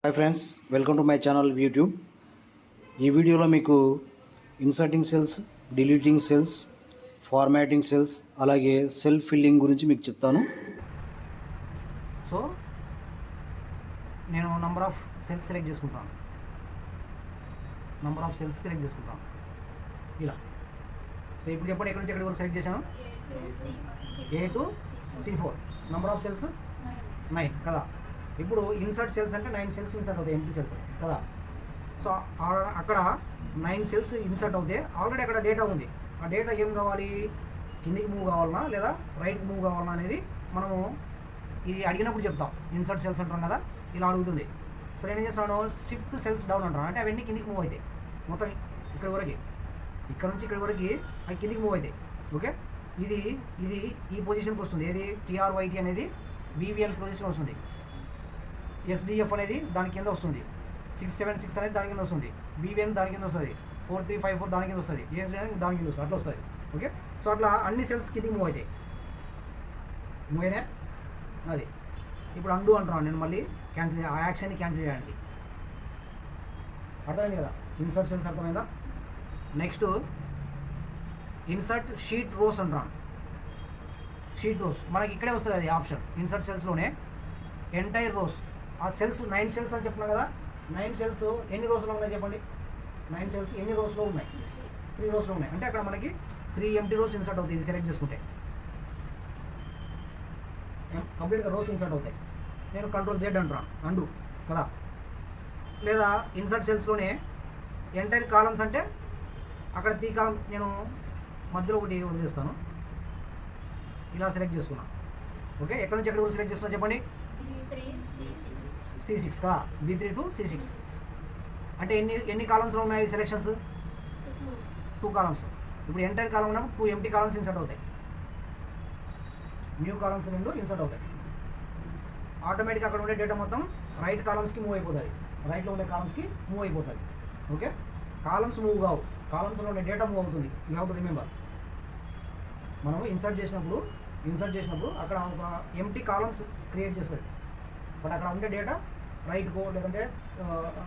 Hi friends, welcome to my channel YouTube. ఈ వీడియోలో మీకు inserting cells, deleting cells, formatting cells, అలాగే cell filling గురించి మీకు చెప్తాను. సో నేను నంబర్ ఆఫ్ సెల్స్ సెలెక్ట్ చేసుకుంటాను. ఇలా. సో ఇప్పుడు చెప్పండి, ఎక్కడి నుంచి ఎక్కడి వరకు సెలెక్ట్ చేశాను? A to C4. Number of cells 9 కదా. ఇప్పుడు ఇన్సర్ట్ సెల్స్ అంటే 9 సెల్స్ ఇన్సర్ట్ అవుతాయి, ఎంటీ సెల్స్ కదా. సో అక్కడ 9 సెల్స్ ఇన్సర్ట్ అవుతాయి. ఆల్రెడీ అక్కడ డేటా ఉంది. ఆ డేటా ఏం కావాలి? కిందికి మూవ్ కావాలన్నా లేదా రైట్కి మూవ్ కావాలన్నా అనేది మనము ఇది అడిగినప్పుడు చెప్తాం. ఇన్సర్ట్ సెల్స్ అంటాం కదా, ఇలా అడుగుతుంది. సో నేను ఏం చేస్తున్నాను, షిఫ్ట్ సెల్స్ డౌన్ అంటాను. అంటే అవన్నీ కిందికి మూవ్ అవుతాయి. మొత్తం ఇక్కడ నుంచి ఇక్కడి వరకు అవి కిందికి మూవ్ అవుతాయి. ఓకే, ఇది ఈ పొజిషన్కి వస్తుంది. ఏది? TRYT అనేది VVL పొజిషన్ వస్తుంది. SDF అనేది దాని కింద వస్తుంది. 676 అనేది దాని కింద వస్తుంది. BVN దాని కింద వస్తుంది. 4354 దాని కింద వస్తుంది. ASD అనేది దాని కింద వస్తుంది. అట్లా వస్తుంది. ఓకే, సో అట్లా అన్ని సెల్స్ కిందికి మూవ్ అవుతాయి. మూవ్ అయినా అది ఇప్పుడు అండు అంటున్నాను నేను, మళ్ళీ క్యాన్సిల్ ఆ యాక్షన్ని క్యాన్సిల్ చేయడానికి. అర్థమైంది కదా? ఇన్సర్ట్ సెల్స్ అర్థమైందా? నెక్స్ట్ ఇన్సర్ట్ షీట్ రోస్ అంటున్నాను. షీట్ రోస్ మనకి ఇక్కడే వస్తుంది అది ఆప్షన్. ఇన్సర్ట్ సెల్స్లోనే ఎంటైర్ రోస్, ఆ సెల్స్ 9 సెల్స్ అని చెప్తున్నాను కదా. 9 సెల్స్ ఎన్ని రోస్లో ఉన్నాయి చెప్పండి? 9 సెల్స్ ఎన్ని రోస్లో ఉన్నాయి? 3 రోస్లో ఉన్నాయి. అంటే అక్కడ మనకి 3 ఎంటీ రోస్ ఇన్సర్ట్ అవుతాయి. ఇది సెలెక్ట్ చేసుకుంటే కంప్లీట్గా రోస్ ఇన్సర్ట్ అవుతాయి. నేను Ctrl Z అంటున్నాను, అండు కదా. లేదా ఇన్సర్ట్ సెల్స్లోనే ఎంటైర్ కాలమ్స్ అంటే అక్కడ 3 కాలమ్ నేను మధ్యలో ఒకటి వదిలేస్తాను. ఇలా సెలెక్ట్ చేసుకున్నాను. ఓకే, ఎక్కడి నుంచి ఎక్కడ సెలెక్ట్ చేస్తున్నా చెప్పండి? C6 కదా. B3 to C6 అంటే ఎన్ని కాలమ్స్లో ఉన్నాయి సెలెక్షన్స్? 2 కాలమ్స్. ఇప్పుడు ఎంటైర్ కాలం ఉన్నప్పుడు 2 ఎంటీ కాలమ్స్ ఇన్సర్ట్ అవుతాయి. న్యూ కాలమ్స్ 2 ఇన్సర్ట్ అవుతాయి. ఆటోమేటిక్గా అక్కడ ఉండే డేటా మొత్తం రైట్ కాలమ్స్కి మూవ్ అయిపోతుంది. రైట్లో ఉండే కాలమ్స్కి మూవ్ అయిపోతుంది. ఓకే, కాలమ్స్ మూవ్ కావు, కాలమ్స్లో ఉండే డేటా మూవ్ అవుతుంది. You have to remember. మనం ఇన్సర్ట్ చేసినప్పుడు అక్కడ ఒక ఎంటీ కాలమ్స్ క్రియేట్ చేస్తుంది. బట్ అక్కడ ఉండే డేటా రైట్కో లేదంటే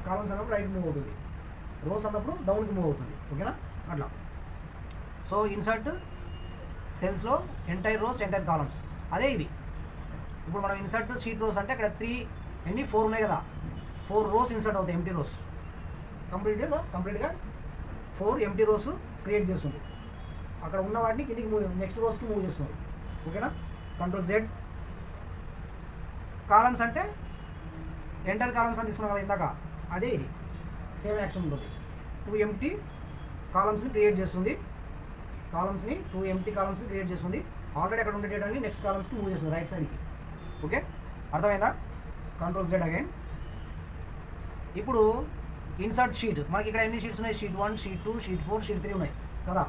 కాలమ్స్ అన్నప్పుడు రైట్ మూవ్ అవుతుంది, రోస్ అన్నప్పుడు డౌన్కి మూవ్ అవుతుంది. ఓకేనా? అట్లా. సో ఇన్సర్ట్ సెల్స్లో ఎంటైర్ రోస్, ఎంటైర్ కాలమ్స్ అదే ఇవి. ఇప్పుడు మనం ఇన్సర్ట్ షీట్ రోస్ అంటే అక్కడ 4 ఉన్నాయి కదా. 4 రోస్ ఇన్సర్ట్ అవుతాయి, ఎంటీ రోస్. కంప్లీట్గా 4 ఎంటీ రోస్ క్రియేట్ చేస్తుంది. అక్కడ ఉన్న వాటిని కిందికి నెక్స్ట్ రోస్కి మూవ్ చేస్తుంది. ఓకేనా? Ctrl Z. కాలమ్స్ అంటే ఎంటర్ కాలమ్స్ అని తీసుకున్నాం కదా ఇందాక, అదే ఇది సేమ్ యాక్షన్ ఉంటుంది. 2 ఎంటీ కాలమ్స్ని క్రియేట్ చేస్తుంది. 2 ఎంటీ కాలమ్స్ని క్రియేట్ చేస్తుంది. ఆల్రెడీ అక్కడ ఉండే డేటాని నెక్స్ట్ కాలమ్స్కి మూవ్ చేస్తుంది, రైట్ సైడ్కి. ఓకే, అర్థమైందా? Ctrl Z again. ఇప్పుడు ఇన్సర్ట్ షీట్ మనకి ఇక్కడ ఎన్ని షీట్స్ ఉన్నాయి? షీట్ 1, షీట్ 2, షీట్ 4, షీట్ 3 ఉన్నాయి కదా.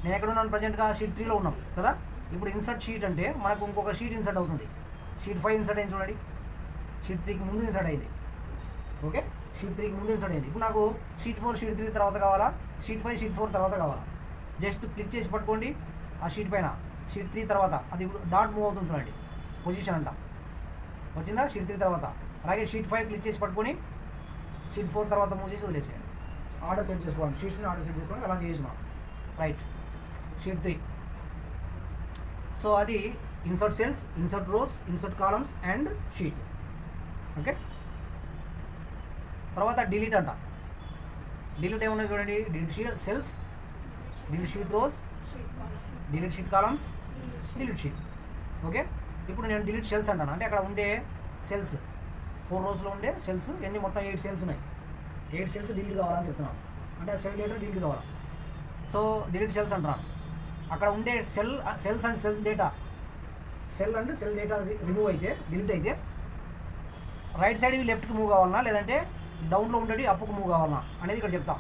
నేను ఎక్కడ ఉన్నాను? ప్రజెంట్గా షీట్ 3లో ఉన్నాం కదా. ఇప్పుడు ఇన్సర్ట్ షీట్ అంటే మనకు ఇంకొక షీట్ ఇన్సర్ట్ అవుతుంది. షీట్ 5 ఇన్సర్ట్ అయింది చూడండి. షీట్ 3కి ముందు ఇన్సర్ట్ అయింది. ఓకే, షీట్ 3కి ముందు ఇన్సర్ట్ అయింది. ఇప్పుడు నాకు షీట్ 4, షీట్ 3 తర్వాత కావాలా? షీట్ 5, షీట్ 4 తర్వాత కావాలా? జస్ట్ క్లిక్ చేసి పట్టుకోండి ఆ షీట్ పైన. షీట్ 3 తర్వాత అది ఇప్పుడు డాట్ మూవ్ అవుతుంది చూడండి, పొజిషన్ అంట వచ్చిందా? షీట్ 3 తర్వాత. అలాగే షీట్ 5 క్లిక్ చేసి పట్టుకొని షీట్ 4 తర్వాత మూవ్ చేసి వదిలేసేయండి. ఆర్డర్ సెట్ చేసుకోవాలి, షీట్స్ని ఆర్డర్ సెట్ చేసుకోవాలి. అలా చేసినాం. Right, sheet 3. సో అది insert cells, insert rows, insert columns and sheet. Okay, తర్వాత డిలీట్ అంట. డిలీట్ ఏమున్నాయి చూడండి? Delete cells, delete sheet rows, delete sheet columns, delete sheet. Okay, ఇప్పుడు నేను డిలీట్ సెల్స్ అంటాను. అంటే అక్కడ ఉండే సెల్స్ 4 రోస్లో ఉండే సెల్స్ ఎన్ని? మొత్తం 8 సెల్స్ ఉన్నాయి. 8 సెల్స్ డిలీట్ కావాలని చెప్తున్నాను. అంటే ఆ సెల్ డేటా డిలీట్ కావాలి. సో డిలీట్ సెల్స్ అంటున్నాను. అక్కడ ఉండే cells and cells data, cell and cell data remove అయితే, డిలీట్ అయితే రైట్ సైడ్ లెఫ్ట్కి మూవ్ కావాలన్నా లేదంటే డౌన్లో ఉండేవి అప్పుకు మూవ్ కావాలన్నా అనేది ఇక్కడ చెప్తాం.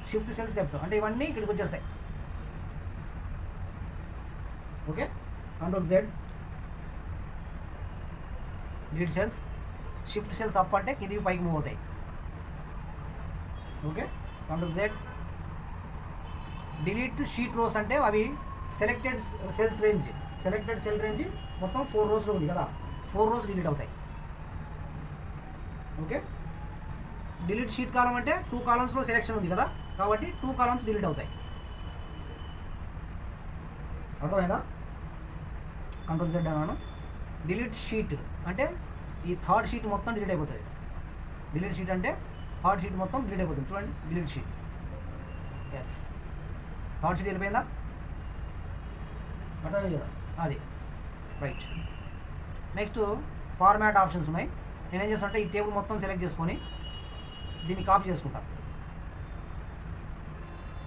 షిఫ్ట్ సెల్స్ లెఫ్ట్ అంటే ఇవన్నీ ఇక్కడికి వచ్చేస్తాయి. Okay, Ctrl Z. Delete cells. Shift cells up అంటే కిందికి పైకి మూవ్ అవుతాయి. Okay, Ctrl Z. Delete sheet rows అంటే అవి selected cells range, selected cell range మొత్తం 4 రోస్లో ఉంది కదా. 4 రోస్ డిలీట్ అవుతాయి. ఓకే, డిలీట్ షీట్ కాలం అంటే 2 కాలమ్స్లో సెలెక్షన్ ఉంది కదా, కాబట్టి 2 కాలమ్స్ డిలీట్ అవుతాయి. అర్థమైందా? కంట్రోల్ Z అన్నాను. డిలీట్ షీట్ అంటే ఈ థర్డ్ షీట్ మొత్తం డిలీట్ అయిపోతుంది. డిలీట్ షీట్ అంటే థర్డ్ షీట్ మొత్తం డిలీట్ అయిపోతుంది. చూడండి, delete sheet. Yes, third sheet వెళ్ళిపోయిందా? అర్థమైంది కదా, అది రైట్. నెక్స్ట్ ఫార్మాట్ ఆప్షన్స్ ఉన్నాయి. నేనేం చేస్తాను అంటే ఈ టేబుల్ మొత్తం సెలెక్ట్ చేసుకొని దీన్ని కాపీ చేసుకుంటా.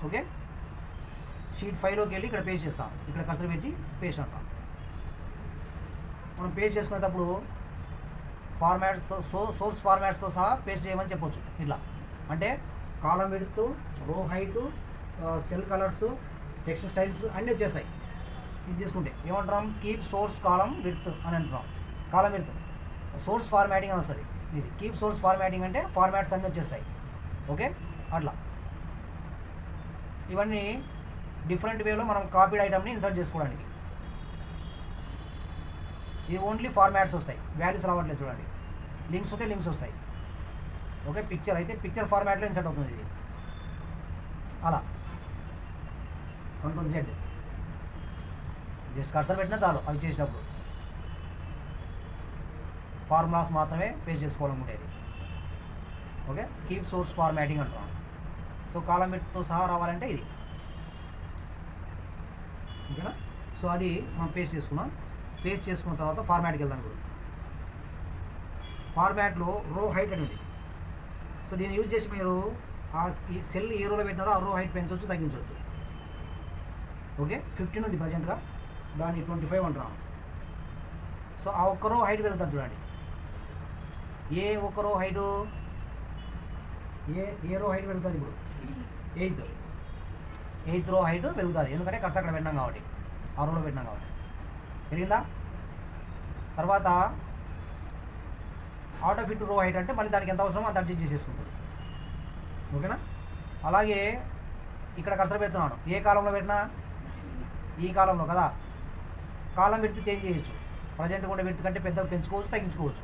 ఓకే, షీట్ 5లోకి వెళ్ళి ఇక్కడ పేస్ట్ చేస్తాం. ఇక్కడ కర్సర్ పెట్టి పేస్ట్ అంటాం. మనం పేస్ట్ చేసుకునేటప్పుడు ఫార్మాట్స్తో సోర్స్ ఫార్మాట్స్తో సహా పేస్ట్ చేయమని చెప్పొచ్చు. ఇట్లా అంటే కాలం విడ్త్, రో height, cell colours, text styles అన్నీ వచ్చేస్తాయి. ఇది తీసుకుంటే ఏమంటున్నాం, కీప్ సోర్స్ కాలం విడ్త్ అని అంటున్నాం. కాలం విడ్త్ సోర్స్ ఫార్మాటింగ్ అని వస్తుంది. ఇది కీప్ సోర్స్ ఫార్మాటింగ్ అంటే ఫార్మాట్స్ అన్నీ వచ్చేస్తాయి. ఓకే, అట్లా ఇవన్నీ డిఫరెంట్ వేలో మనం కాపీడ్ ఐటమ్ని ఇన్సర్ట్ చేసుకోవడానికి. ఇది ఓన్లీ ఫార్మాట్స్ వస్తాయి, వాల్యూస్ రావట్లేదు. చూడండి, లింక్స్ ఉంటే లింక్స్ వస్తాయి. ఓకే, పిక్చర్ అయితే పిక్చర్ ఫార్మాట్లో ఇన్సర్ట్ అవుతుంది ఇది. అలా కంట్రోల్ Z, జస్ట్ కర్సర్ పెట్టినా చాలు. అవి చేసినప్పుడు ఫార్ములాస్ మాత్రమే పేస్ట్ చేసుకోవాలనుకుంటేది. ఓకే, కీప్ సోర్స్ ఫార్మాటింగ్ అంటున్నాం. సో కాలం విడ్త్తో సహా రావాలంటే ఇది. ఓకేనా? సో అది మనం పేస్ట్ చేసుకున్నాం. పేస్ట్ చేసుకున్న తర్వాత ఫార్మాట్కి వెళ్దాం. ఇప్పుడు ఫార్మాట్లో రో హైట్ అనేది, సో దీన్ని యూజ్ చేసి మీరు ఆ సెల్ ఏ రోలో పెట్టినారో ఆ రో హైట్ పెంచవచ్చు, తగ్గించవచ్చు. ఓకే, 15 ఉంది ప్రజెంట్గా, దాన్ని 25 అంటున్నాం. సో ఆ ఒక్క రో హైట్ పెరుగుతుంది. చూడండి, ఏ ఒక్క రో హైటు, ఏ రో హైట్ పెరుగుతుంది. ఇప్పుడు 8th రో హైట్ పెరుగుతుంది, ఎందుకంటే కర్సర్ అక్కడ పెట్టినాం కాబట్టి, ఆ రోలో పెట్టినాం కాబట్టి. పెరిగిందా? తర్వాత ఆటో ఫిట్ రో హైట్ అంటే మళ్ళీ దానికి ఎంత అవసరమో అంత అడ్జస్ట్ చేసేసుకుంటుంది. ఓకేనా? అలాగే ఇక్కడ కర్సర్ పెడుతున్నాను, ఏ కాలంలో పెట్టినా ఈ కాలంలో కదా, కాలం విడ్త్ చేంజ్ చేయొచ్చు. ప్రజెంట్గా ఉండే విడ్త్ కంటే పెద్దగా పెంచుకోవచ్చు, తగ్గించుకోవచ్చు.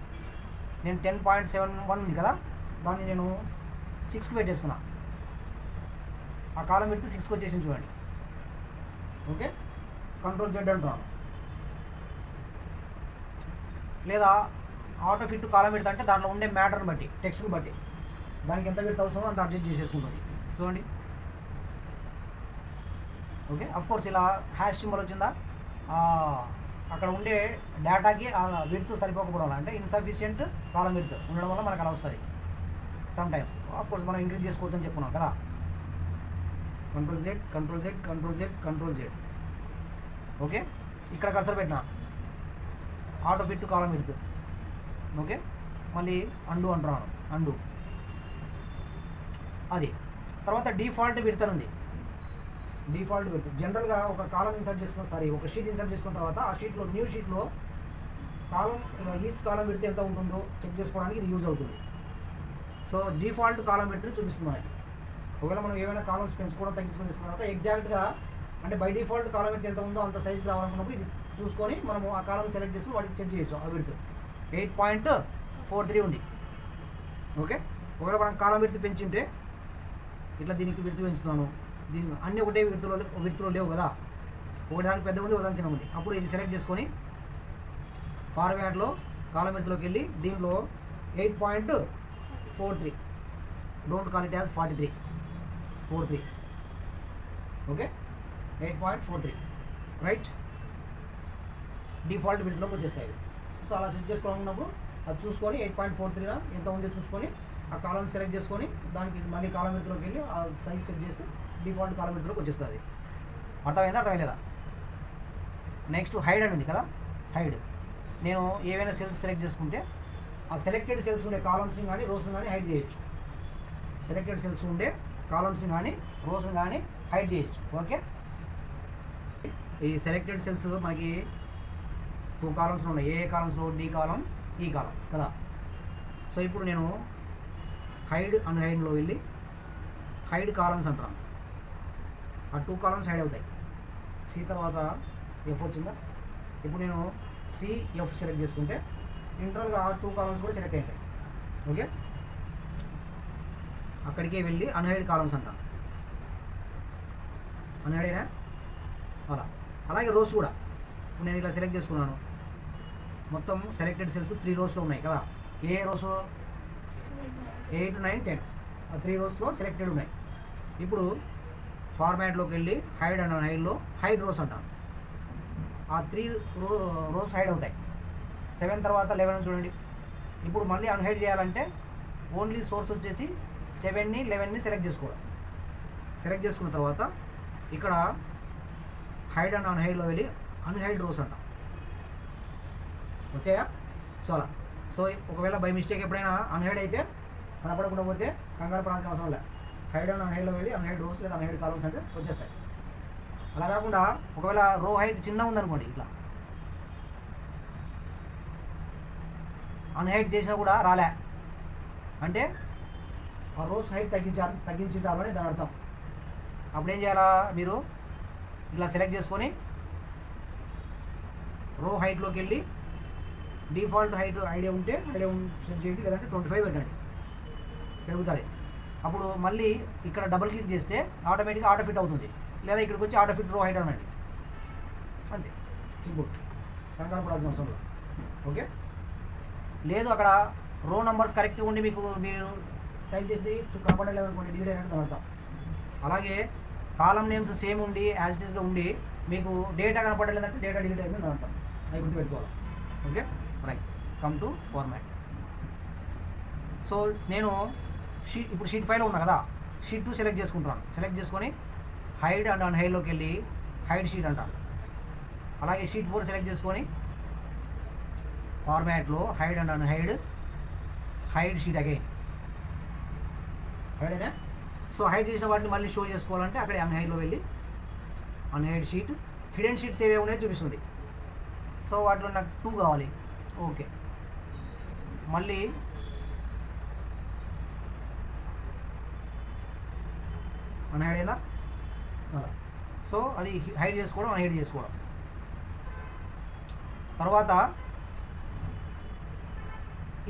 నేను 10.71 ఉంది కదా, దాన్ని నేను 6కి పెట్టేస్తున్నా. ఆ కాలం విడ్త్ 6కి వచ్చేసింది. చూడండి, ఓకే, కంట్రోల్ Z అంటున్నాను. లేదా ఆటో ఫిట్ కాలం విడ్త్ అంటే దాంట్లో ఉండే మ్యాటర్ని బట్టి, టెక్స్ట్ని బట్టి దానికి ఎంత విడ్త్ అవసరమో అంత అడ్జస్ట్ చేసేసుకుంటుంది. చూడండి, ఓకే. అఫ్కోర్స్ ఇలా హ్యాష్ సింబల్ వచ్చిందా, అక్కడ ఉండే డేటాకి ఆ విడ్త్ సరిపోకపోవడం వల్ల, అంటే ఇన్సఫిషియంట్ కాలం విడ్త్ ఉండడం వల్ల మనకు అలా వస్తుంది సమ్ టైమ్స్. అఫ్కోర్స్ మనం ఇంక్రీజ్ చేసుకోవచ్చు అని చెప్పుకున్నాం కదా. Control Z, control Z, control Z, control Z. Okay, ఇక్కడ కర్సర్ పెట్టినా ఆటో ఫిట్ కాలం విడ్త్. ఓకే, మళ్ళీ అండు అంటున్నాను, అండు. అది తర్వాత డిఫాల్ట్ విడ్త్ అని ఉంది. డిఫాల్ట్ విడ్త్ జనరల్గా ఒక కాలం ఇన్సర్ట్ చేసుకున్న, ఒక షీట్ ఇన్సర్ట్ చేసుకున్న తర్వాత ఆ షీట్లో, న్యూ షీట్లో కాలం, ఈచ్ కాలం విడ్త్ ఎంత ఉంటుందో చెక్ చేసుకోవడానికి ఇది యూజ్ అవుతుంది. సో డిఫాల్ట్ కాలం విడ్త్ని చూపిస్తుంది మనకి. ఒకవేళ మనం ఏమైనా కాలమ్స్ పెంచుకోవడం, తగ్గించుకొని తీసుకున్న తర్వాత ఎగ్జాక్ట్గా అంటే బై డిఫాల్ట్ కాలం విడ్త్ ఎంత ఉందో అంత సైజ్కి రావాలనుకున్నప్పుడు ఇది చూసుకొని మనము ఆ కాలం సెలెక్ట్ చేసుకుని వాటికి సెట్ చేయొచ్చు. ఆ విడ్త్ 8.43 ఉంది. ఓకే, ఒకవేళ మనం కాలం విడ్త్ పెంచుంటే ఇట్లా దీనికి విడ్త్ పెంచుతున్నాను, దీనికి అన్నీ ఒకటే విడ్త్లో లేవు కదా, ఒకటి దానికి పెద్ద ఉంది, ఒక దానికి చిన్న ఉంది. అప్పుడు ఇది సెలెక్ట్ చేసుకొని ఫార్మాట్లో కాలం విడ్త్లోకి వెళ్ళి దీంట్లో 8.43, don't call it as 43. Okay, 8.43 right. Default విడ్త్లోకి వచ్చేస్తాయి. సో అలా సెట్ చేసుకోవాలన్నప్పుడు అది చూసుకొని 8.43 ఎంత ఉందో చూసుకొని ఆ కాలం సెలెక్ట్ చేసుకొని దానికి మళ్ళీ కాలం విడ్త్లోకి వెళ్ళి ఆ సైజ్ సెట్ చేస్తే డిఫాల్ట్ కాలం విడ్త్లోకి వచ్చేస్తుంది. అర్థమైందా? అర్థమైలేదా? నెక్స్ట్ హైడ్ అని ఉంది కదా, హైడ్. నేను ఏవైనా సెల్స్ సెలెక్ట్ చేసుకుంటే ఆ సెలెక్టెడ్ సెల్స్ ఉండే కాలమ్స్ని కానీ రోస్ని కానీ హైడ్ చేయొచ్చు. సెలెక్టెడ్ సెల్స్ ఉండే కాలమ్స్ని కానీ రోస్ని కానీ హైడ్ చేయొచ్చు. ఓకే, ఈ సెలెక్టెడ్ సెల్స్ మనకి 2 కాలమ్స్లో ఉన్నాయి. ఏ కాలమ్స్లో? డి కాలం, ఈ కాలం కదా. సో ఇప్పుడు నేను హైడ్ అండ్ హైడ్లో వెళ్ళి హైడ్ కాలమ్స్ అంటాను. ఆ 2 కాలమ్స్ హైడ్ అవుతాయి. సి తర్వాత ఎఫ్ వచ్చిందా, ఇప్పుడు నేను సిఎఫ్ సెలెక్ట్ చేసుకుంటే ఇంటర్నల్గా ఆ 2 కాలమ్స్ కూడా సెలెక్ట్ అవుతాయి. ఓకే, అక్కడికే వెళ్ళి అన్హైడ్ కాలమ్స్ అంటాను. అన్హైడేనా అలా. అలాగే రోస్ కూడా ఇప్పుడు నేను ఇలా సెలెక్ట్ చేసుకున్నాను. మొత్తం సెలెక్టెడ్ సెల్స్ 3 రోస్లో ఉన్నాయి కదా. ఏ రోస్ 8, 9, 10 ఆ 3 రోస్లో సెలెక్టెడ్ ఉన్నాయి. ఇప్పుడు ఫార్మాట్లోకి వెళ్ళి హైడ్ అండ్ అన్హైడ్లో హైడ్ రోస్ అంటాను. ఆ 3 రోస్ హైడ్ అవుతాయి. 7 తర్వాత 11 చూడండి. ఇప్పుడు మళ్ళీ అన్హైడ్ చేయాలంటే ఓన్లీ సోర్స్ వచ్చేసి 7ని 11ని సెలెక్ట్ చేసుకోవడం. సెలెక్ట్ చేసుకున్న తర్వాత ఇక్కడ హైడ్ అండ్ అన్హైడ్లో వెళ్ళి అన్హైడ్ రోస్ అంటాం. వచ్చాయా? సో అలా. సో ఒకవేళ బై మిస్టేక్ ఎప్పుడైనా అన్హైడ్ అయితే కనపడకుండా పోతే కంగారు పడాల్సిన అవసరం లేదు. హైడ్ అండ్ అన్హైడ్లో వెళ్ళి అన్హైడ్ రోస్ లేదా అన్హైడ్ కాలమ్స్ అంటే వచ్చేస్తాయి. అలా కాకుండా ఒకవేళ రో హైట్ చిన్న ఉందనుకోండి, ఇట్లా అన్హైడ్ చేసినా కూడా రాలే అంటే ఆ రోస్ హైట్ తగ్గించాలి అని దాని అర్థం. అప్పుడు ఏం చేయాలా, మీరు ఇలా సెలెక్ట్ చేసుకొని రో హైట్లోకి వెళ్ళి డిఫాల్ట్ హైట్ ఐడియా ఉంటే సెట్ చేయండి, లేదంటే 25 పెట్టండి, పెరుగుతుంది. అప్పుడు మళ్ళీ ఇక్కడ డబుల్ క్లిక్ చేస్తే ఆటోమేటిక్గా ఆటో ఫిట్ అవుతుంది. లేదా ఇక్కడికి వచ్చి ఆటో ఫిట్ రో హైట్ అనండి, అంతే, సింపుల్. కంగారు పడాల్సిన అవసరం లేదు. ఓకే. లేదు అక్కడ రో నెంబర్స్ కరెక్ట్గా ఉండి మీరు టైప్ చేసి కనపడలేదు అనుకోండి, డిలీట్ అయినట్టు అర్థం. అలాగే కాలం నేమ్స్ సేమ్ ఉండి యాజ్ ఇట్ ఈస్గా ఉండి మీకు డేటా కనపడలేదంటే డేటా డిలీట్ అయిందని అర్థం. అది గుర్తుపెట్టుకోవాలి. Okay, right. Come to format. So నేను ఇప్పుడు షీట్ 5లో ఉన్నా కదా, షీట్ 2 సెలెక్ట్ చేసుకుంటున్నాను. సెలెక్ట్ చేసుకొని హైడ్ అండ్ అన్హైడ్లోకి వెళ్ళి హైడ్ షీట్ అంటాను. అలాగే షీట్ 4 సెలెక్ట్ చేసుకొని ఫార్మాట్లో hide and unhide hide sheet again. Hide అయినా. సో హైడ్ చేసిన వాటిని మళ్ళీ షో చేసుకోవాలంటే అక్కడే అన్హైడ్లో వెళ్ళి అన్హైడ్ షీట్, హిడెన్ షీట్స్ ఏవే ఉన్నాయో చూపిస్తుంది. సో వాటిలో నాకు 2 కావాలి. ఓకే, మళ్ళీ అన్హైడ్ అయిందా అలా. సో అది హైడ్ చేసుకోవడం, అన్హైడ్ చేసుకోవడం. తర్వాత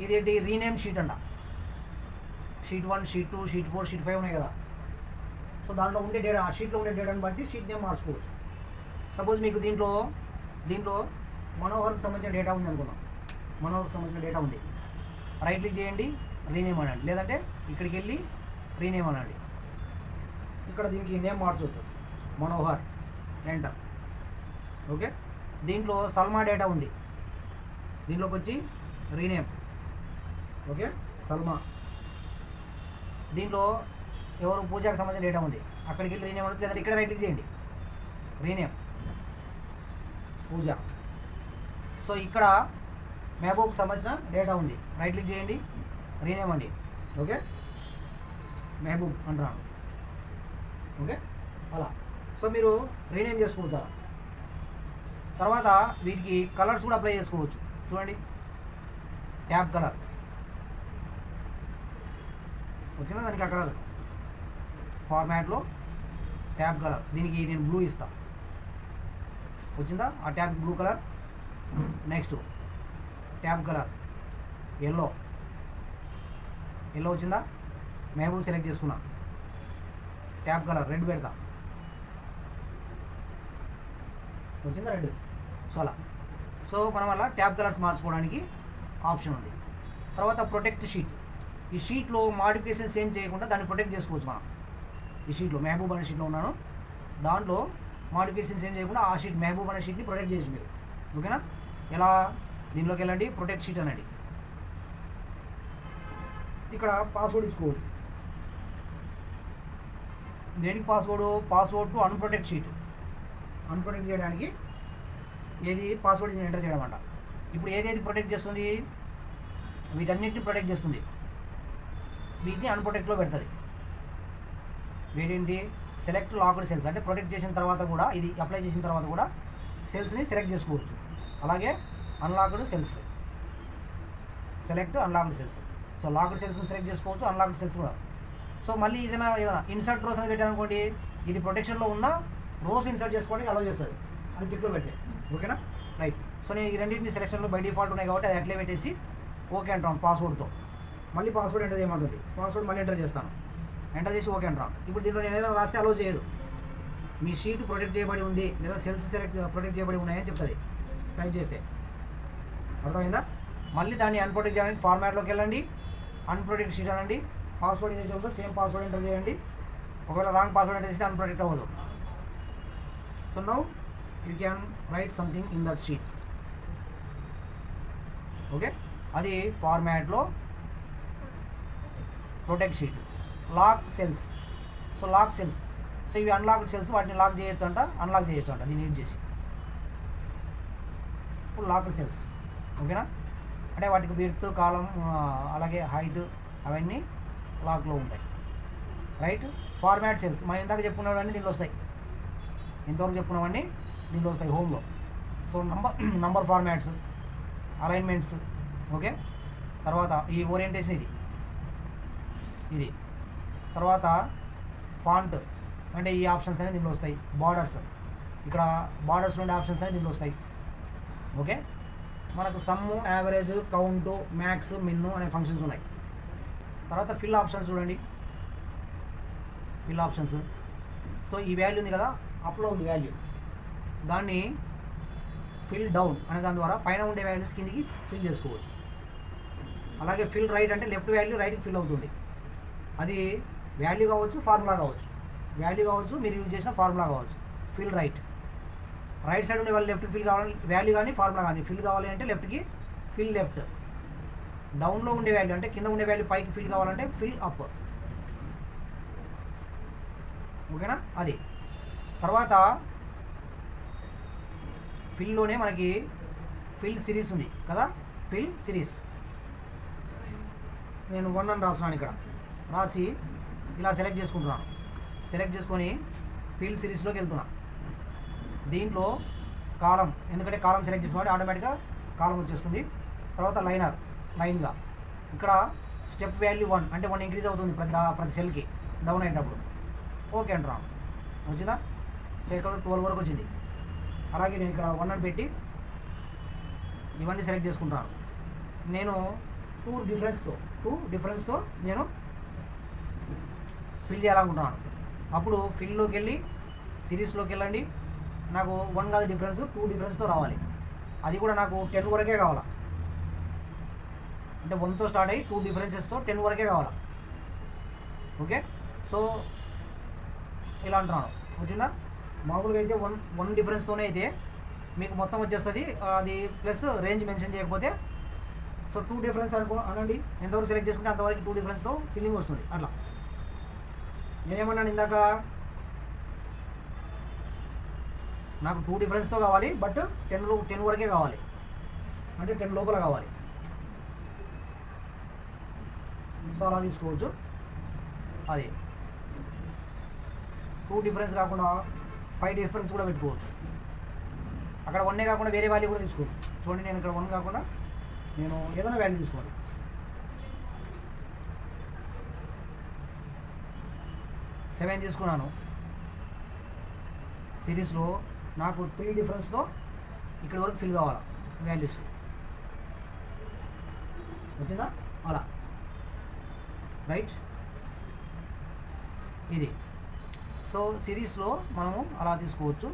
ఇదేంటి, రీనేమ్ షీట్ అంట. షీట్ 1, షీట్ 2, షీట్ 4, షీట్ 5 ఉన్నాయి కదా. సో దాంట్లో ఉండే డేటా, ఆ షీట్లో ఉండే డేటాని బట్టి షీట్ నేమ్ మార్చుకోవచ్చు. సపోజ్ మీకు దీంట్లో మనోహర్కి సంబంధించిన డేటా ఉంది అనుకుందాం. మనోహర్కి సంబంధించిన డేటా ఉంది. రైట్ క్లిక్ చేయండి, రీనేమ్ అనండి, లేదంటే ఇక్కడికి వెళ్ళి రీనేమ్ అనండి. ఇక్కడ దీనికి నేమ్ మార్చవచ్చు, మనోహర్, ఎంటర్. ఓకే. దీంట్లో సల్మా డేటా ఉంది, దీంట్లోకి వచ్చి రీనేమ్. ఓకే, సల్మా. దీంట్లో ఎవరు పూజకి సంబంధించిన డేటా ఉంది, అక్కడికి వెళ్ళి రీనేమ్ అనొచ్చు, లేదంటే ఇక్కడ రైట్ క్లిక్ చేయండి, రీనేమ్ పూజ. సో ఇక్కడ మహబూబ్కి సంబంధించిన డేటా ఉంది, రైట్ క్లిక్ చేయండి, రీనేమ్ అండి. ఓకే, మహబూబ్ అంటున్నాను. ఓకే, అలా. సో మీరు రీనేమ్ చేసుకోవచ్చు. తర్వాత వీటికి కలర్స్ కూడా అప్లై చేసుకోవచ్చు. చూడండి, ట్యాబ్ కలర్ వచ్చిందా, దానికి ఆ కలర్ ఫార్మాట్లో ట్యాబ్ కలర్, దీనికి నేను బ్లూ ఇస్తా. వచ్చిందా ఆ tab blue colour. Next tab colour yellow వచ్చిందా, మహబూబ్ సెలెక్ట్ చేసుకున్నా. ట్యాబ్ కలర్ రెడ్ పెడతా, వచ్చిందా రెడ్. సో అలా. సో మనం అలా ట్యాబ్ కలర్స్ మార్చుకోవడానికి ఆప్షన్ ఉంది. తర్వాత ప్రొటెక్ట్ షీట్. ఈ షీట్లో మాడిఫికేషన్స్ ఏం చేయకుండా దాన్ని ప్రొటెక్ట్ చేసుకోవచ్చు మనం. ఈ షీట్లో మహబూబ్ అనే షీట్లో ఉన్నాను, దాంట్లో మాడిఫికేషన్స్ ఏం చేయకుండా ఆ షీట్ మహబూబ్ అనే షీట్ని ప్రొటెక్ట్ చేయొచ్చు మీరు. ఓకేనా. ఎలా, దీనిలోకి వెళ్ళండి, ప్రొటెక్ట్ షీట్ అనండి. ఇక్కడ పాస్వర్డ్ ఇచ్చుకోవచ్చు. దేనికి password to unprotect sheet. Unprotect చేయడానికి ఏది పాస్వర్డ్ ఎంటర్ చేయడం అంట. ఇప్పుడు ఏదేది ప్రొటెక్ట్ చేస్తుంది, వీటన్నిటిని ప్రొటెక్ట్ చేస్తుంది, వీటిని అన్ప్రొటెక్ట్లో పెడుతుంది. వీటేంటి, సెలెక్ట్ లాక్డ్ సెల్స్, అంటే ప్రొటెక్ట్ చేసిన తర్వాత కూడా, ఇది అప్లై చేసిన తర్వాత కూడా సెల్స్ని సెలెక్ట్ చేసుకోవచ్చు. అలాగే unlocked cells, select unlocked cells. So locked సెల్స్ని సెలెక్ట్ చేసుకోవచ్చు, అన్లాక్డ్ సెల్స్ కూడా. సో మళ్ళీ ఏదైనా ఇన్సర్ట్ రోస్ అనేది పెట్టారనుకోండి, ఇది ప్రొటెక్షన్లో ఉన్న రోస్ ఇన్సర్ట్ చేసుకోవడానికి అలౌ చేస్తుంది, అది టిక్లో పెడితే. ఓకేనా, రైట్. సో నేను ఈ రెండింటిని సెలెక్షన్లో బై డిఫాల్ట్ ఉన్నాయి కాబట్టి అది అట్లే పెట్టేసి ఓకే అంటాను పాస్వర్డ్తో. మళ్ళీ పాస్వర్డ్ ఎంటర్ చేయమంటుంది, పాస్వర్డ్ మళ్ళీ ఎంటర్ చేస్తాను. ఎంటర్ చేసి ఓకే అంటాం. ఇప్పుడు దీంట్లో నేను ఏదైనా రాస్తే అలో చేయదు. మీ షీట్ ప్రొటెక్ట్ చేయబడి ఉంది లేదా సెల్స్ ప్రొటెక్ట్ చేయబడి ఉన్నాయని చెప్తుంది టైప్ చేస్తే. అర్థమైందా? మళ్ళీ దాన్ని అన్ప్రొటెక్ట్ చేయడానికి ఫార్మాట్లోకి వెళ్ళండి, అన్ప్రొటెక్ట్ షీట్ అనండి, పాస్వర్డ్ ఏదైతే ఉందో సేమ్ పాస్వర్డ్ ఎంటర్ చేయండి. ఒకవేళ రాంగ్ పాస్వర్డ్ ఎంటర్ చేస్తే అన్ప్రొటెక్ట్ అవ్వదు. So now you can write something in that sheet. Okay, అది ఫార్మాట్లో protect sheet. Lock cells. So lock cells, so ఇవి అన్లాక్డ్ సెల్స్, వాటిని లాక్ చేయొచ్చు అంట, అన్లాక్ చేయొచ్చు అంట దీన్ని యూజ్ చేసి. ఇప్పుడు లాక్డ్ సెల్స్ ఓకేనా, అంటే వాటికి విడ్త్, కాలం, అలాగే హైట్ అవన్నీ లాక్లో ఉంటాయి. రైట్. ఫార్మాట్ సెల్స్ మనం ఇందాక చెప్పుకున్నవన్నీ దీనిలో వస్తాయి, ఇంతవరకు చెప్పుకున్నవన్నీ దీనిలో వస్తాయి హోమ్లో. So number formats, alignments, okay. తర్వాత ఈ ఓరియంటేషన్ ఇది తర్వాత ఫాంట్ అంటే ఈ ఆప్షన్స్ అనేది దీనిలో వస్తాయి. బార్డర్స్, ఇక్కడ బార్డర్స్ ఉండే ఆప్షన్స్ అనేది దీనిలో వస్తాయి. ఓకే, మనకు సమ్ము, యావరేజ్, కౌంటు, మ్యాక్స్, మిన్ను అనే ఫంక్షన్స్ ఉన్నాయి. తర్వాత ఫిల్ ఆప్షన్స్ చూడండి, ఫిల్ ఆప్షన్స్. సో ఈ వాల్యూ ఉంది కదా, అప్లో ఉంది వాల్యూ, దాన్ని ఫిల్ డౌన్ అనే దాని ద్వారా పైన ఉండే వాల్యూస్ కిందికి ఫిల్ చేసుకోవచ్చు. అలాగే ఫిల్ రైట్ అంటే లెఫ్ట్ వాల్యూ రైట్కి ఫిల్ అవుతుంది. అది వాల్యూ కావచ్చు, ఫార్ములా కావచ్చు. వాల్యూ కావచ్చు, మీరు యూజ్ చేసిన ఫార్ములా కావచ్చు. ఫిల్ రైట్, రైట్ సైడ్ ఉండే వాళ్ళు లెఫ్ట్కి ఫిల్ కావాలి, వాల్యూ కానీ ఫార్ములా కానీ ఫిల్ కావాలి అంటే లెఫ్ట్కి ఫిల్ లెఫ్ట్. డౌన్లో ఉండే వాల్యూ అంటే కింద ఉండే వాల్యూ పైకి ఫిల్ కావాలంటే ఫిల్ అప్. ఓకేనా, అది. తర్వాత ఫిల్లోనే మనకి ఫిల్ సిరీస్ ఉంది కదా, ఫిల్ సిరీస్. నేను 1 అని రాస్తున్నాను, ఇక్కడ రాసి ఇలా సెలెక్ట్ చేసుకుంటున్నాను. సెలెక్ట్ చేసుకొని ఫిల్ సిరీస్లోకి వెళ్తున్నా. దీంట్లో కాలం, ఎందుకంటే కాలం సెలెక్ట్ చేసుకుంటే ఆటోమేటిక్గా కాలం వచ్చేస్తుంది. తర్వాత లైనర్, లైన్గా ఇక్కడ స్టెప్ వాల్యూ 1 అంటే 1 ఇంక్రీజ్ అవుతుంది ప్రతి సెల్కి డౌన్ అయినప్పుడు. ఓకే అంటున్నాను, వచ్చిందా? సో ఇక్కడ 12 వరకు వచ్చింది. అలాగే నేను ఇక్కడ 1 అని పెట్టి ఇవన్నీ సెలెక్ట్ చేసుకుంటాను. నేను 2 డిఫరెన్స్తో నేను ఫిల్ చేయాలనుకుంటున్నాను. అప్పుడు ఫిల్లోకి వెళ్ళి సిరీస్లోకి వెళ్ళండి. నాకు 1 కాదు డిఫరెన్స్, 2 డిఫరెన్స్తో రావాలి. అది కూడా నాకు 10 వరకే కావాలా, అంటే 1తో స్టార్ట్ అయ్యి 2 డిఫరెన్సెస్తో 10 వరకే కావాలా. ఓకే, సో ఇలా అంటున్నాను, వచ్చిందా? మామూలుగా అయితే 1 డిఫరెన్స్తోనే అయితే మీకు మొత్తం వచ్చేస్తుంది. అది ప్లస్ రేంజ్ మెన్షన్ చేయకపోతే సో 2 డిఫరెన్స్ అనండి. ఎంతవరకు సెలెక్ట్ చేసుకుంటే అంతవరకు 2 డిఫరెన్స్తో ఫిల్లింగ్ వస్తుంది. అట్లా నేనేమన్నాను ఇందాక, నాకు 2 డిఫరెన్స్తో కావాలి, బట్ 10 వరకే కావాలి, అంటే 10 లోపల కావాలి. సో అలా తీసుకోవచ్చు. అది 2 డిఫరెన్స్ కాకుండా 5 డిఫరెన్స్ కూడా పెట్టుకోవచ్చు. అక్కడ 1 కాకుండా వేరే వాల్యూ కూడా తీసుకోవచ్చు. చూడండి, నేను ఇక్కడ 1 కాకుండా నేను ఏదైనా వాల్యూ తీసుకోవాలి. 7 తీసుకున్నాను. సిరీస్లో నాకు 3 డిఫరెన్స్తో ఇక్కడ వరకు ఫిల్ కావాలా వాల్యూస్. వచ్చిందా? అలా రైట్. ఇది సో సిరీస్లో మనము అలా తీసుకోవచ్చు.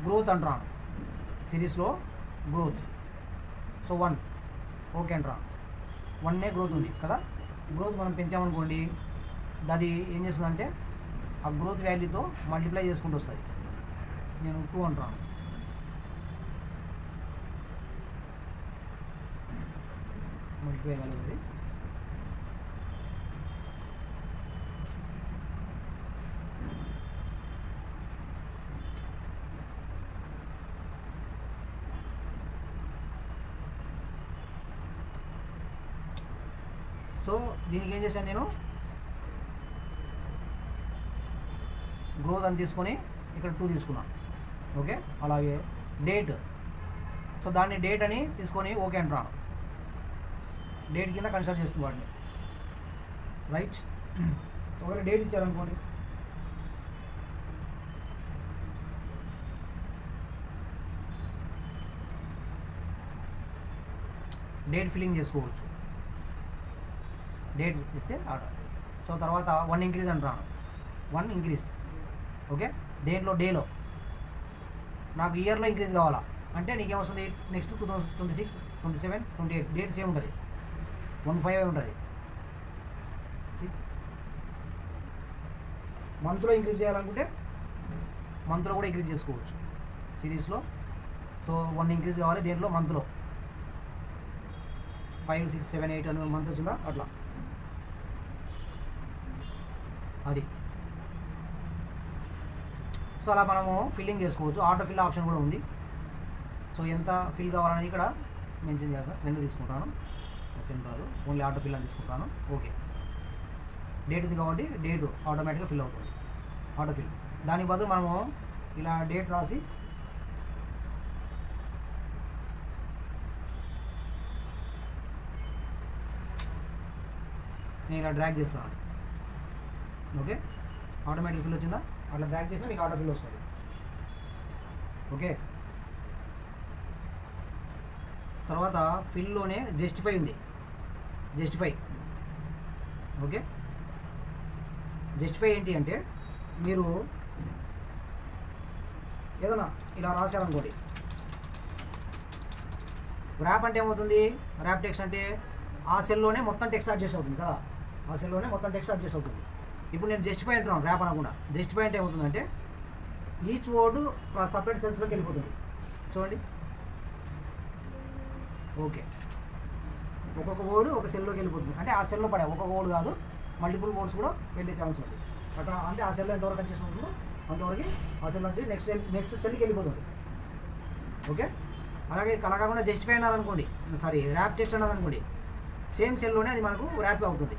గ్రోత్ అంటున్నాను, సిరీస్లో గ్రోత్. సో 1 ఓకే అంటున్నాను. 1 గ్రోత్ ఉంది కదా, గ్రోత్ మనం పెంచామనుకోండి, అది ఏం చేస్తుందంటే ఆ గ్రోత్ వాల్యూతో మల్టిప్లై చేసుకుంటూ వస్తుంది. నేను 2 అంటున్నాను. మల్టిప్లై కాలేదు. సో దీనికి ఏం చేశాను, నేను గ్రోత్ అని తీసుకొని ఇక్కడ 2 తీసుకున్నాను. ఓకే, అలాగే డేట్. సో దాన్ని డేట్ అని తీసుకొని ఓకే అంటున్నాను. డేట్ కింద కన్సిడర్ చేస్తుంది వాటిని. రైట్. ఒకవేళ డేట్ ఇచ్చారనుకోండి, డేట్ ఫిల్లింగ్ చేసుకోవచ్చు. డేట్ ఇస్తే ఆర్డర్. సో తర్వాత 1 ఇంక్రీజ్ అంటున్నాను, 1 ఇంక్రీజ్. ఓకే, దేంట్లో డేలో నాకు ఇయర్లో ఇంక్రీజ్ కావాలా అంటే నీకేమొస్తుంది, నెక్స్ట్ 2026, 27, 28 డేట్ సేమ్ ఉంటుంది, 15 ఉంటుంది. మంత్లో ఇంక్రీజ్ చేయాలనుకుంటే మంత్లో కూడా ఇంక్రీజ్ చేసుకోవచ్చు సిరీస్లో. సో 1 ఇంక్రీజ్ కావాలి దేంట్లో, మంత్లో 5, 6, 7, 8 అని మంత్ వచ్చిందా అట్లా, అది. సో అలా మనము ఫిల్లింగ్ చేసుకోవచ్చు. ఆటో ఫిల్ ఆప్షన్ కూడా ఉంది. సో ఎంత ఫిల్ కావాలనేది ఇక్కడ మెన్షన్ చేస్తాను. 2 తీసుకుంటాను, సో 10 రాదు, ఓన్లీ ఆటో ఫిల్ అని తీసుకుంటాను. ఓకే, డేట్ ఉంది కాబట్టి డేట్ ఆటోమేటిక్గా ఫిల్ అవుతుంది, ఆటో ఫిల్. దానికి బదులు మనము ఇలా డేట్ రాసి నేను ఇలా డ్రాగ్ చేస్తాను. ఓకే, ఆటోమేటిక్ ఫిల్ వచ్చిందా, అట్లా డ్రాగ్ చేసినా మీకు ఆటో ఫిల్ వస్తుంది. ఓకే, తర్వాత ఫిల్లోనే జస్టిఫై ఉంది, జస్టిఫై. ఓకే, జస్టిఫై ఏంటి అంటే మీరు ఏదైనా ఇలా రాశారనుకోండి, ర్యాప్ అంటే ఏమవుతుంది, ర్యాప్ టెక్స్ట్ అంటే ఆ సెల్లోనే మొత్తం టెక్స్ట్ అడ్జస్ట్ అవుతుంది కదా, ఆ సెల్లోనే మొత్తం టెక్స్ట్ అడ్జస్ట్ అవుతుంది. ఇప్పుడు నేను జస్టిఫై అంటున్నాను, ర్యాప్ అనకుండా. జస్టిఫై అంటే ఏమవుతుందంటే ఈచ్ వర్డ్ సపరేట్ సెల్స్లోకి వెళ్ళిపోతుంది. చూడండి, ఓకే, ఒక్కొక్క వర్డ్ ఒక సెల్లోకి వెళ్ళిపోతుంది. అంటే ఆ సెల్లో పడే ఒక్కొక్క వర్డ్ కాదు, మల్టిపుల్ వర్డ్స్ కూడా వెళ్ళే ఛాన్స్ ఉంది అక్కడ. అంటే ఆ సెల్లో ఎంతవరకు అడ్జస్ట్ అవుతుందో అంతవరకు ఆ సెల్ నుంచి నెక్స్ట్ సెల్కి వెళ్ళిపోతుంది. ఓకే, అలాగే అలా కాకుండా జస్టిఫై అన్నారనుకోండి, సారీ ర్యాప్ టెక్స్ట్ అన్నారనుకోండి, సేమ్ సెల్లోనే అది మనకు ర్యాప్ అవుతుంది,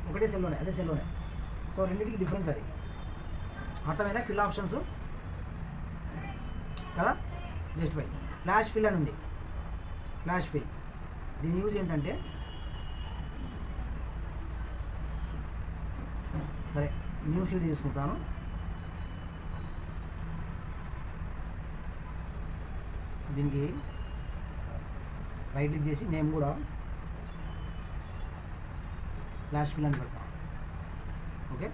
ఒకటే సెల్లోనే, అదే సెల్లోనే. సో రెండింటికి డిఫరెన్స్ అది. అర్థమైందా? ఫిల్ ఆప్షన్స్ కదా. జస్టిఫై, ఫ్లాష్ ఫిల్ అని ఉంది, ఫ్లాష్ ఫిల్. దీని యూజ్ ఏంటంటే, సరే న్యూ షీట్ తీసుకుంటాను. దీనికి రైట్ క్లిక్ చేసి నేమ్ కూడా ఫ్లాష్ ఫిల్ అని పెడతాను. ఓకే,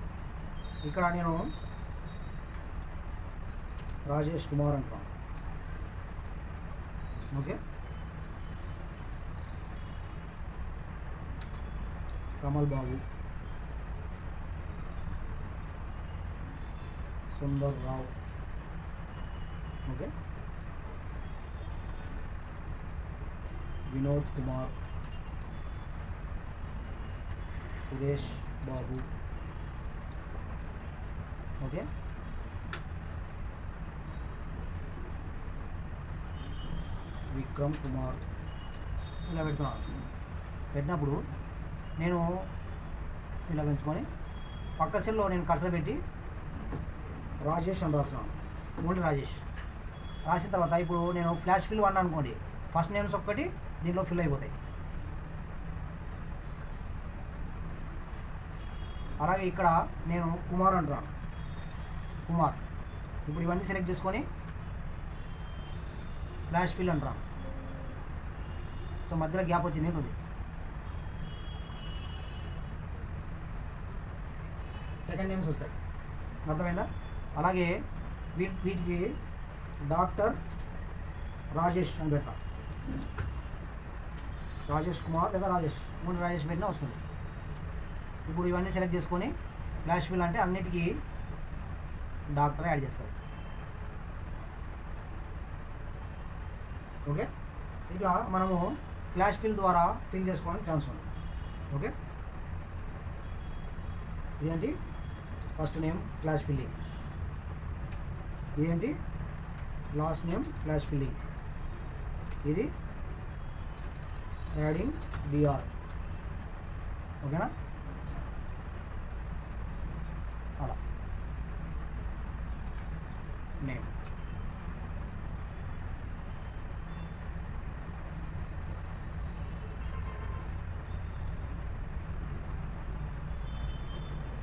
ఇక్కడ నేను రాజేష్ కుమార్ అంటాను. ఓకే, కమల్ బాబు, సుందర్ రావు. ఓకే, వినోద్ కుమార్, సురేష్ బాబు. ఓకే, విక్రమ్ కుమార్. ఇలా పెడుతున్నాను. పెట్టినప్పుడు నేను ఇలా పెంచుకొని పక్క సెల్లో నేను కర్సర్ పెట్టి రాజేష్ అని రాస్తున్నాను, ఓన్లీ రాజేష్. రాసిన తర్వాత ఇప్పుడు నేను ఫ్లాష్ ఫిల్ 1 అనుకోండి, ఫస్ట్ నేమ్స్ ఒక్కటి దీంట్లో ఫిల్ అయిపోతాయి. అలాగే ఇక్కడ నేను కుమార్ అంటున్నాను, కుమార్. ఇప్పుడు ఇవన్నీ సెలెక్ట్ చేసుకొని ఫ్లాష్ ఫిల్ అంటున్నాను. సో మధ్యలో గ్యాప్ వచ్చింది ఏంటుంది, సెకండ్ నేమ్స్ వస్తాయి. అర్థమైందా? అలాగే వీటికి డాక్టర్ రాజేష్ అని పెడతా, రాజేష్ కుమార్ లేదా రాజేష్, ఓన్లీ రాజేష్ పెట్టినా వస్తుంది. ఇప్పుడు ఇవన్నీ సెలెక్ట్ చేసుకొని ఫ్లాష్ ఫిల్ అంటే అన్నిటికీ డాక్టర్ యాడ్ చేస్తుంది. ఓకే, ఇట్లా మనము ఫ్లాష్ ఫిల్ ద్వారా ఫిల్ చేసుకోవడానికి ఛాన్స్ ఉంది. ఓకే, ఇదేంటి ఫస్ట్ నేమ్ ఫ్లాష్ ఫిల్లింగ్, ఇదేంటి లాస్ట్ నేమ్ ఫ్లాష్ ఫిల్లింగ్, ఇది యాడింగ్ డిఆర్. ఓకేనా? అలా నేమ్.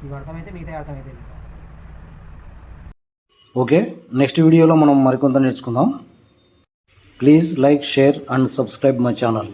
ఇవి అర్థమైతే మిగతా అర్థమైతే. ఓకే, నెక్స్ట్ వీడియోలో మనం మరికొంత నేర్చుకుందాం. Please like, share and subscribe my channel.